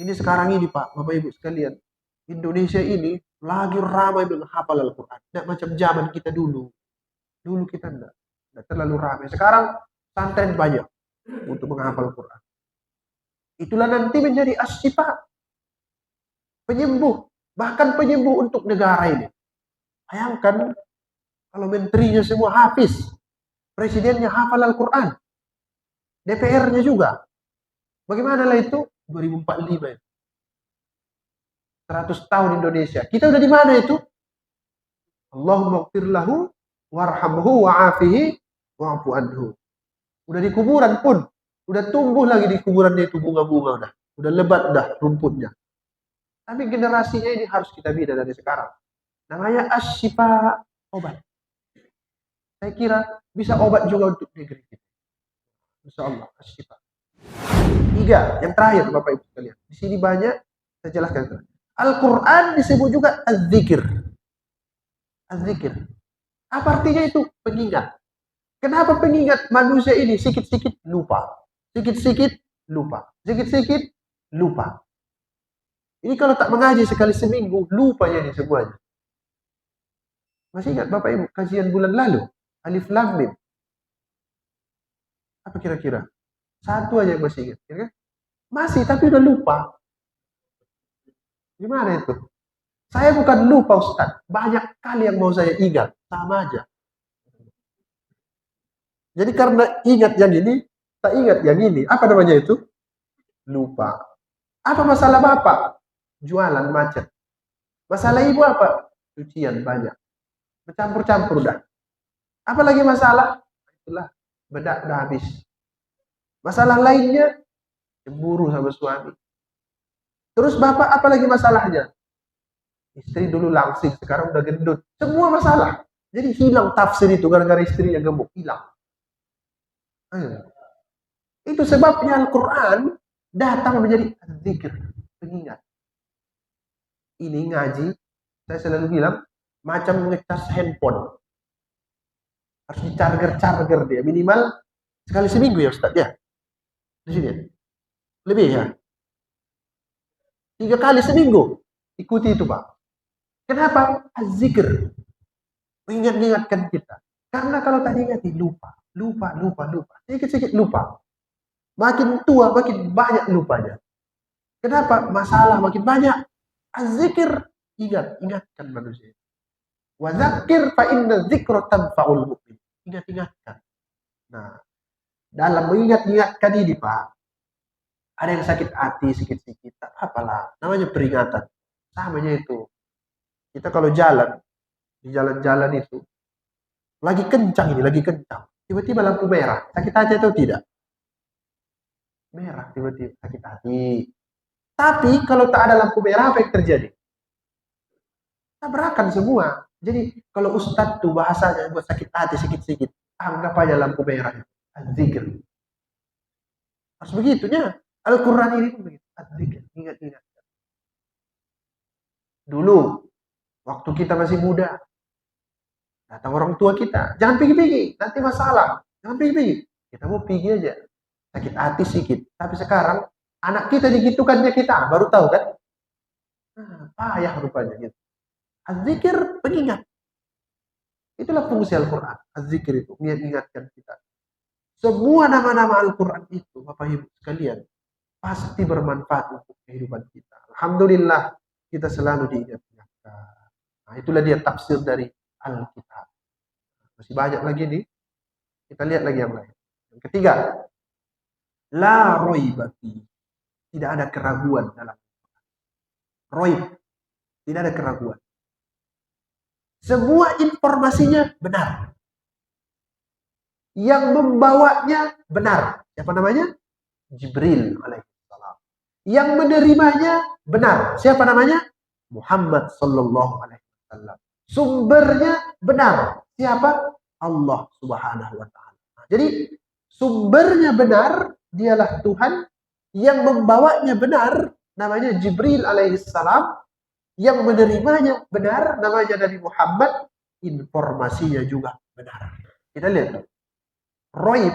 Ini sekarang ini Pak, Bapak Ibu sekalian, Indonesia ini lagi ramai menghafal Al-Quran. Tidak macam zaman kita dulu. Dulu kita tidak terlalu ramai. Sekarang pesantren banyak untuk menghafal Al-Quran. Itulah nanti menjadi asyifa, penyembuh, bahkan penyembuh untuk negara ini. Bayangkan kalau menterinya semua hafiz, presidennya hafal Al-Quran, DPR-nya juga. Bagaimana lah itu? 2045 itu. 100 tahun Indonesia. Kita udah di mana itu? Allahumma ighfir lahu warhamhu wa'afihi wa'fu anhu. Udah di kuburan pun, udah tumbuh lagi di kuburannya itu bunga-bunga udah. Udah lebat dah rumputnya. Tapi generasinya ini harus kita bina dari sekarang. Namanya asyifa, obat. Saya kira bisa obat juga untuk negeri kita. Insyaallah asyifa. 3, yang terakhir Bapak Ibu sekalian. Di sini banyak saya jelaskan. Al-Quran disebut juga az-zikir. Az-zikir. Apa artinya itu? Pengingat. Kenapa pengingat? Manusia ini sikit-sikit lupa. Sikit-sikit lupa. Sikit-sikit lupa. Ini kalau tak mengaji sekali seminggu, lupanya ini semuanya. Masih ingat Bapak Ibu kajian bulan lalu? Alif Lam Mim. Apa kira-kira? Satu aja yang masih ingat. Kira-kira? Masih, tapi udah lupa. Gimana itu? Saya bukan lupa Ustaz. Banyak kali yang mau saya ingat. Sama aja. Jadi karena ingat yang ini, tak ingat yang ini. Apa namanya itu? Lupa. Apa masalah Bapak? Jualan macet. Masalah Ibu apa? Cucian banyak. Bercampur-campur dah. Apalagi masalah? Itulah, bedak dah habis. Masalah lainnya, cemburu sama suami. Terus Bapak apalagi masalahnya? Istri dulu langsing, sekarang udah gendut. Semua masalah. Jadi hilang tafsir itu gara-gara istri yang gemuk. Hilang. Itu sebabnya Al-Quran datang menjadi zikir, pengingat. Ini ngaji, saya selalu bilang, macam ngecas handphone. Harus dicharger dia. Minimal sekali seminggu ya Ustaz ya. Di sini ya. Lebih ya. 3 kali seminggu. Ikuti itu Pak. Kenapa? Az-zikir. Mengingat-ingatkan kita. Karena kalau tadi ingat lupa. Sedikit-sedikit lupa. Makin tua, makin banyak lupanya. Kenapa? Masalah makin banyak. Az-zikir. Ingatkan manusia. Wa dzakir fa inna dzikra tanfa'ul mu'min. Ingatkan. Nah, dalam mengingat-ingatkan ini Pak, ada yang sakit hati sedikit-sedikit, tak apalah. Namanya peringatan. Samanya itu. Kita kalau jalan, di jalan-jalan itu, lagi kencang. Tiba-tiba lampu merah. Sakit hati atau tidak? Merah tiba-tiba sakit hati. Tapi kalau tak ada lampu merah, apa yang terjadi? Tabrakan semua. Jadi kalau Ustadz tuh bahasanya buat sakit hati sedikit-sedikit, anggap aja lampu merah. Az-zikir. Harus begitunya. Al-Quran ini pun begitu. Az-zikir. Ingat-ingat. Dulu, waktu kita masih muda, datang orang tua kita, jangan pergi-pergi, nanti masalah. Jangan pergi-pergi. Kita mau pergi aja. Sakit hati sedikit. Tapi sekarang, anak kita digitukannya kita, baru tahu kan? Payah rupanya gitu. Az-zikir pengingat. Itulah fungsi Al-Quran. Az-zikir itu, mengingatkan kita. Semua nama-nama Al-Quran itu, Bapak Ibu sekalian, pasti bermanfaat untuk kehidupan kita. Alhamdulillah, kita selalu diingatkan. Nah, itulah dia tafsir dari Alkitab. Masih banyak lagi nih. Kita lihat lagi yang lain. Yang ketiga, la roibati. Tidak ada keraguan dalam roib. Tidak ada keraguan. Semua informasinya benar. Yang membawanya benar. Siapa namanya? Jibril alaihissalam. Yang menerimanya benar. Siapa namanya? Muhammad sallallahu alaihi wasallam. Sumbernya benar. Siapa? Allah subhanahu wa ta'ala. Jadi sumbernya benar, dialah Tuhan. Yang membawanya benar, namanya Jibril alaihissalam. Yang menerimanya benar, namanya Nabi Muhammad. Informasinya juga benar. Kita lihat. Roib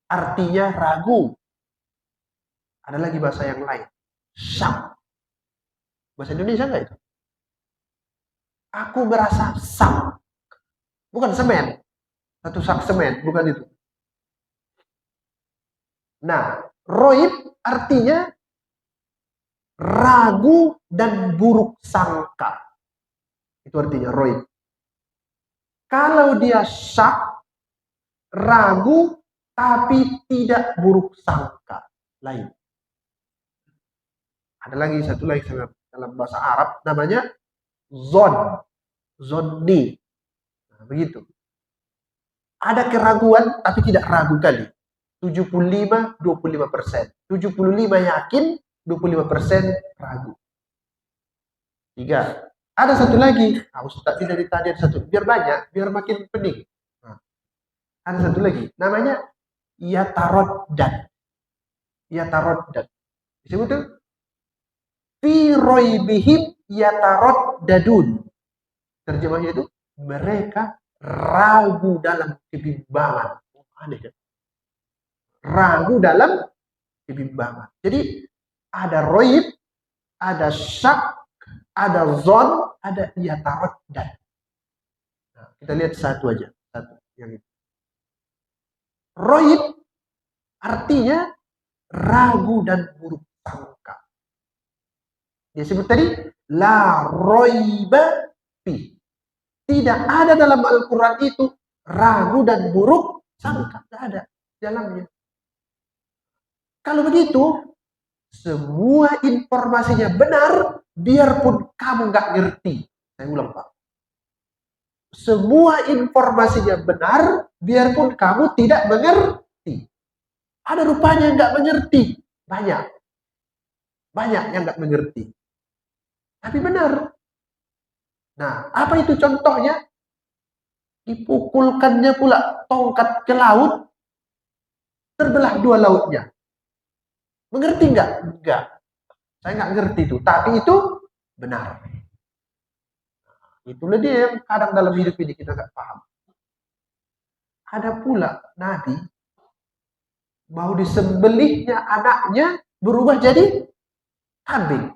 artinya ragu. Ada lagi bahasa yang lain. Syak. Bahasa Indonesia enggak itu? Aku merasa sak. Bukan semen. Satu sak semen, bukan itu. Nah, roib artinya ragu dan buruk sangka. Itu artinya roib. Kalau dia syak, ragu tapi tidak buruk sangka. Lain. Ada lagi satu lagi dalam bahasa Arab namanya zon. Zonni. Nah, begitu. Ada keraguan tapi tidak ragu kali. 75-25%. 75 yakin, 25% ragu. 3. Ada satu lagi. Ustaz tidak ditanya satu. Biar banyak, biar makin pening. Nah, ada satu lagi. Namanya yataroddad. Yataroddad. Disebut itu fi roibihim yataroddadun. Terjemahnya itu mereka ragu dalam kebimbangan. Aneh kan? Ragu dalam kebimbangan. Jadi ada roib, ada syak, ada zon, ada yataroddad. Nah, kita lihat satu aja, satu yang itu. Roib artinya ragu dan buruk sangka. Dia sebut tadi la roiba fi. Tidak ada dalam Al-Quran itu ragu dan buruk sangka. Tidak ada dalamnya. Kalau begitu, semua informasinya benar, biarpun kamu nggak ngerti. Saya ulang, Pak. Semua informasinya benar, biarpun kamu tidak mengerti. Ada rupanya yang nggak mengerti. Banyak. Banyak yang nggak mengerti. Tapi benar. Nah, apa itu contohnya? Dipukulkannya pula tongkat ke laut, terbelah dua lautnya. Mengerti nggak? Enggak. Saya nggak ngerti itu. Tapi itu benar. Itulah dia yang kadang dalam hidup ini kita nggak paham. Ada pula Nabi mau disembelihnya anaknya berubah jadi kambing.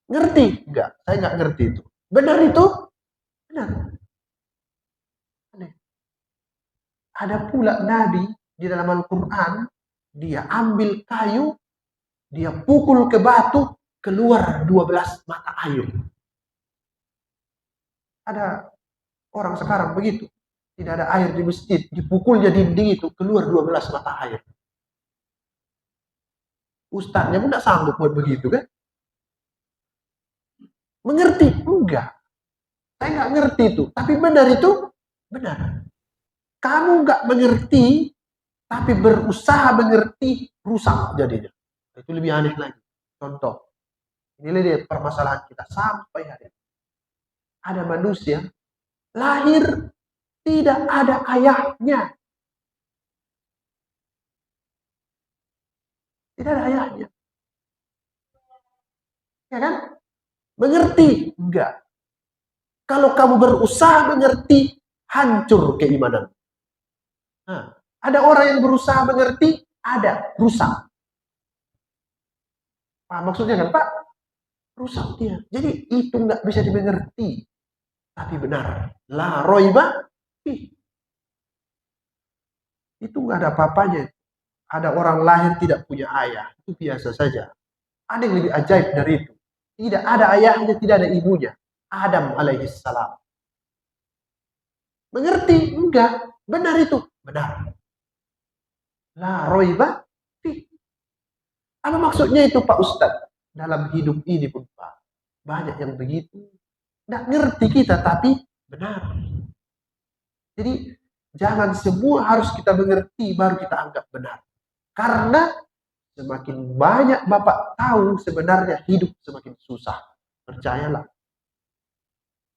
Ngerti? Enggak. Saya nggak ngerti itu. Benar itu? Benar. Ada pula Nabi di dalam Al-Quran, dia ambil kayu, dia pukul ke batu, keluar 12 mata air. Ada orang sekarang begitu. Tidak ada air di masjid, dipukulnya dinding itu, keluar 12 mata air. Ustadznya pun tidak sanggup buat begitu kan? Mengerti? Enggak. Saya nggak ngerti itu. Tapi benar itu? Benar. Kamu nggak mengerti, tapi berusaha mengerti, rusak jadinya. Itu lebih aneh lagi. Contoh. Inilah dia permasalahan kita sampai hari ini. Ada manusia lahir tidak ada ayahnya. Tidak ada ayahnya. Ya kan? Mengerti? Enggak. Kalau kamu berusaha mengerti, hancur keimanan. Nah, ada orang yang berusaha mengerti, ada, rusak. Pak, maksudnya kan, Pak? Rusak dia. Jadi itu nggak bisa dimengerti. Tapi benar. La roiba. Itu nggak ada apa-apanya. Ada orang lahir tidak punya ayah. Itu biasa saja. Ada yang lebih ajaib dari itu. Tidak ada ayahnya, tidak ada ibunya. Adam alaihissalam. Mengerti? Enggak. Benar itu? Benar. La roiba. Apa maksudnya itu Pak Ustadz? Dalam hidup ini pun Pak. Banyak yang begitu. Nggak ngerti kita, tapi benar. Jadi jangan semua harus kita mengerti baru kita anggap benar. Karena semakin banyak Bapak tahu sebenarnya hidup semakin susah. Percayalah.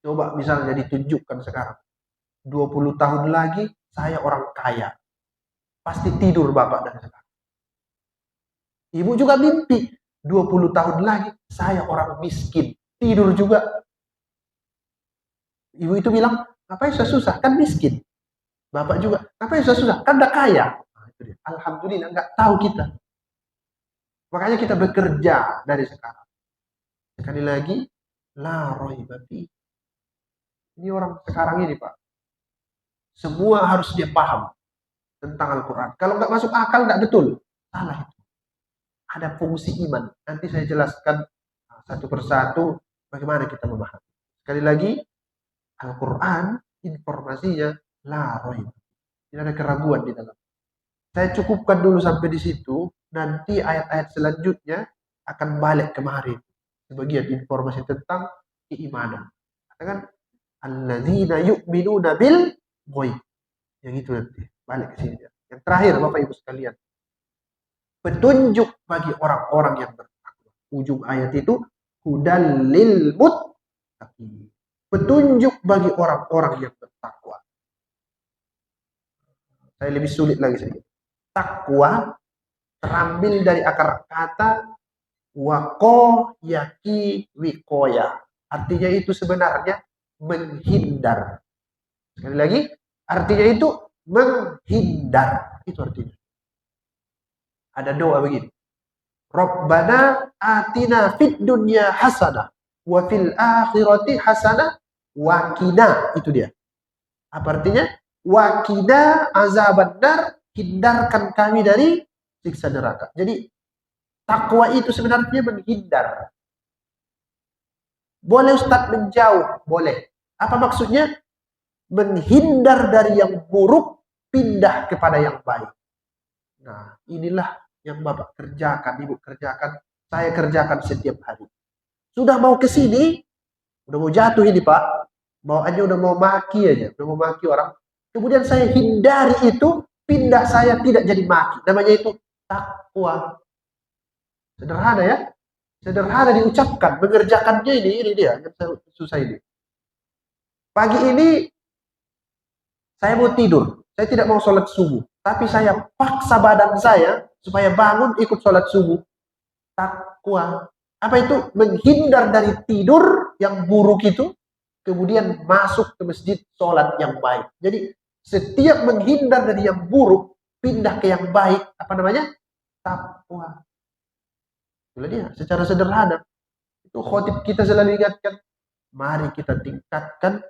Coba misalnya ditunjukkan sekarang. 20 tahun lagi saya orang kaya. Pasti tidur Bapak dan sekarang. Ibu juga mimpi. 20 tahun lagi saya orang miskin. Tidur juga. Ibu itu bilang, ngapain susah? Kan miskin. Bapak juga, ngapain susah? Kan udah kaya. Nah, itu dia. Alhamdulillah, nggak tahu kita. Makanya kita bekerja dari sekarang. Sekali lagi, la raiba fi. Ini orang sekarang ini, Pak. Semua harus dia paham tentang Al-Quran. Kalau nggak masuk akal, nggak betul. Salah itu. Ada fungsi iman. Nanti saya jelaskan satu persatu bagaimana kita memahami. Sekali lagi, Al-Quran informasinya la raib. Tidak ada keraguan di dalam. Saya cukupkan dulu sampai di situ. Nanti ayat-ayat selanjutnya akan balik kemarin. Sebagian informasi tentang keimanan. Katakan, alladzina yu'minuna bil ghaib. Yang itu nanti balik ke sini. Yang terakhir Bapak Ibu sekalian, petunjuk bagi orang-orang yang bertakwa. Ujung ayat itu hudal lil muttaqin. Petunjuk bagi orang-orang yang bertakwa. Saya lebih sulit lagi sedikit. Takwa terambil dari akar kata wako yaki wikoya. Artinya itu sebenarnya menghindar. Sekali lagi, artinya itu menghindar. Itu artinya. Ada doa begini. Rabbana atina fid dunya hasanah wa fil akhirati hasanah wa qina. Itu dia. Apa artinya? Wa qina azabannar, hindarkan kami dari siksa neraka. Jadi takwa itu sebenarnya menghindar. Boleh Ustaz menjauh? Boleh. Apa maksudnya? Menghindar dari yang buruk, pindah kepada yang baik. Nah, inilah yang Bapak kerjakan, Ibu kerjakan, saya kerjakan setiap hari. Sudah mau ke sini, udah mau jatuh ini Pak, bawaannya udah mau maki aja, udah mau maki orang. Kemudian saya hindari itu, pindah saya tidak jadi maki. Namanya itu takwa. Sederhana ya, sederhana diucapkan, mengerjakannya ini dia yang susah ini. Pagi ini saya mau tidur, saya tidak mau sholat subuh, tapi saya paksa badan saya supaya bangun ikut sholat subuh. Takwa. Apa itu? Menghindar dari tidur yang buruk itu, kemudian masuk ke masjid sholat yang baik. Jadi setiap menghindar dari yang buruk, pindah ke yang baik, apa namanya? Takwa. Itulah dia, secara sederhana. Itu khotib kita selalu ingatkan, mari kita tingkatkan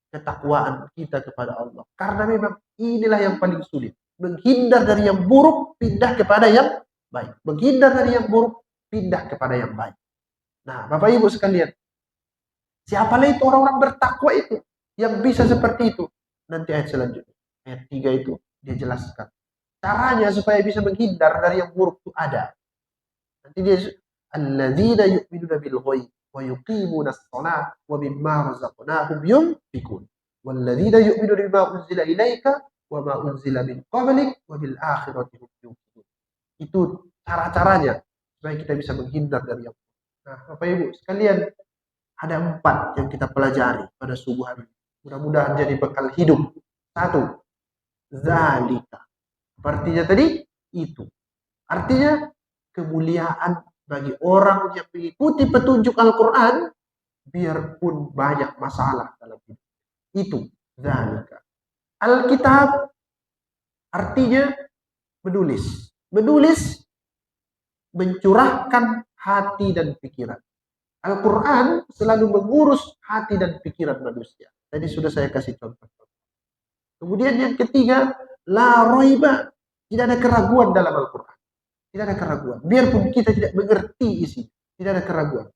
ketakwaan kita kepada Allah. Karena memang inilah yang paling sulit. Menghindar dari yang buruk, pindah kepada yang baik. Menghindar dari yang buruk, pindah kepada yang baik. Nah, Bapak Ibu sekalian, siapalah itu orang-orang bertakwa itu yang bisa seperti itu? Nanti ayat selanjutnya, ayat 3 itu dia jelaskan. Caranya supaya bisa menghindar dari yang buruk itu ada. Nanti dia alladzina yu'minuna bil ghaib wa yuqimuna as-shalah wa mimma razaqnahum yunfikun. Walladzina yu'minuna bima unzila ilaika wa ma unzila min qablik wa bil akhirati hum yuqinun. Itu cara-caranya supaya kita bisa menghindar dari yang. Nah, Bapak Ibu sekalian, ada 4 yang kita pelajari pada subuh hari ini. Mudah-mudahan jadi bekal hidup. 1, zalika. Artinya tadi itu. Artinya kemuliaan bagi orang yang mengikuti petunjuk Al-Quran, biarpun banyak masalah dalam hidup. Itu zalika. Alkitab artinya menulis. Menulis mencurahkan hati dan pikiran. Al-Quran selalu mengurus hati dan pikiran manusia. Tadi sudah saya kasih contoh. Kemudian yang ketiga, la raiba. Tidak ada keraguan dalam Al-Quran. Tidak ada keraguan. Biarpun kita tidak mengerti isi, tidak ada keraguan.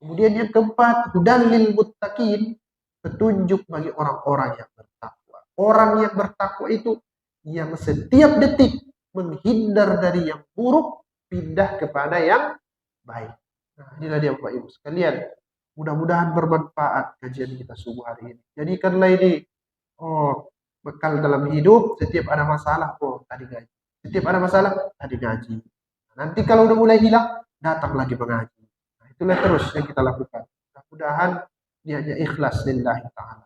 Kemudian yang keempat, hudalil muttaqin, petunjuk bagi orang-orang yang bertakwa. Orang yang bertakwa itu yang setiap detik menghindar dari yang buruk, pindah kepada yang baik. Nah, inilah dia Bapak Ibu sekalian. Mudah-mudahan bermanfaat kajian kita subuh hari ini. Jadikanlah ini bekal dalam hidup. Setiap ada masalah, tadi ngaji. Setiap ada masalah, tadi ngaji. Nanti kalau udah mulai hilang, datang lagi mengaji. Nah, itulah terus yang kita lakukan. Mudah-mudahan niatnya ikhlas lillahi ta'ala.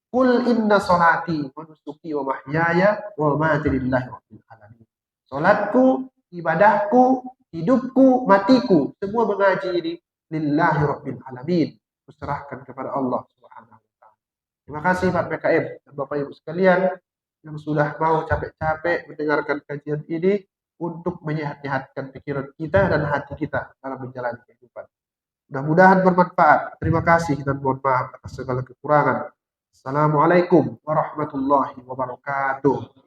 Qul inna salati wa nusuki wa mahyaya wa mamati lillahi rabbil alamin. Salatku, ibadahku, hidupku, matiku, semua mengaji ini lillahi rabbil alamin. Kuserahkan kepada Allah Subhanahu wa taala. Terima kasih Pak PKM dan Bapak Ibu sekalian yang sudah mau capek-capek mendengarkan kajian ini. untuk menyehat-nyehatkan pikiran kita dan hati kita dalam menjalani kehidupan. Mudah-mudahan bermanfaat. Terima kasih dan mohon maaf atas segala kekurangan. Assalamualaikum warahmatullahi wabarakatuh.